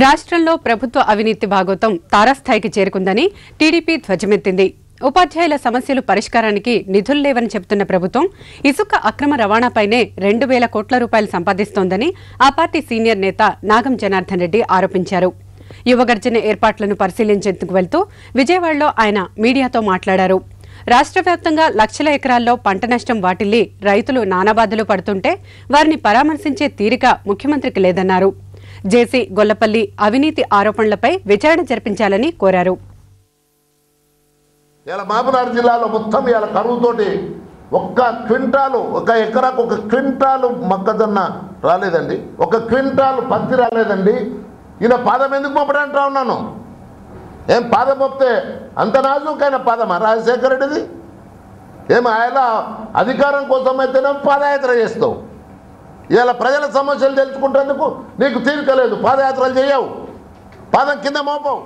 రాష్ట్రంలో ప్రభుత్వ అవినీతి భాగోతం తారాస్థాయికి చేరుకుందని టీడీపీ ధ్వజమెత్తింది. ఉపాధ్యాయుల సమస్యలు పరిష్కారానికి నిధులు లేవని చెబుతున్న ప్రభుత్వం ఇసుక అక్రమ రవాణాపైనే 2,000 కోట్ల రూపాయలు సంపాదిస్తోందని ఆ పార్టీ సీనియర్ నేత నాగం జనార్దన్ రెడ్డి ఆరోపించారు. యువగర్జన ఏర్పాట్లను పరిశీలించేందుకు వెళ్తూ విజయవాడలో ఆయన మీడియాతో మాట్లాడారు. రాష్ట్ర వ్యాప్తంగా లక్షల ఎకరాల్లో పంట నష్టం వాటిల్లి రైతులు నానాబాధలు పడుతుంటే వారిని పరామర్శించే తీరిక ముఖ్యమంత్రికి లేదన్నారు. జేసీ గొల్లపల్లి అవినీతి ఆరోపణలపై విచారణ జరిపించాలని కోరారు. ఇలా మహబూబ్నగర్ జిల్లాలో మొత్తం ఇలా కరువుతోటి ఒక్క ఎకరాకు 1 క్వింటాలు మొక్కజొన్న రాలేదండి, 1 క్వింటాలు పత్తి రాలేదండి. ఈయన పాదం ఎందుకు మోపడంటా ఉన్నాను? ఏం పాదం మోపితే అంత నాజుకైన పాదమా రాజశేఖర రెడ్డిది? ఏం ఆయన అధికారం కోసం అయితేనే పాదయాత్ర చేస్తావు. ఇలా ప్రజల సమస్యలు తెలుసుకుంటేందుకు నీకు తీరిక లేదు, పాదయాత్రలు చేయవు, పాదం కింద మోపవు.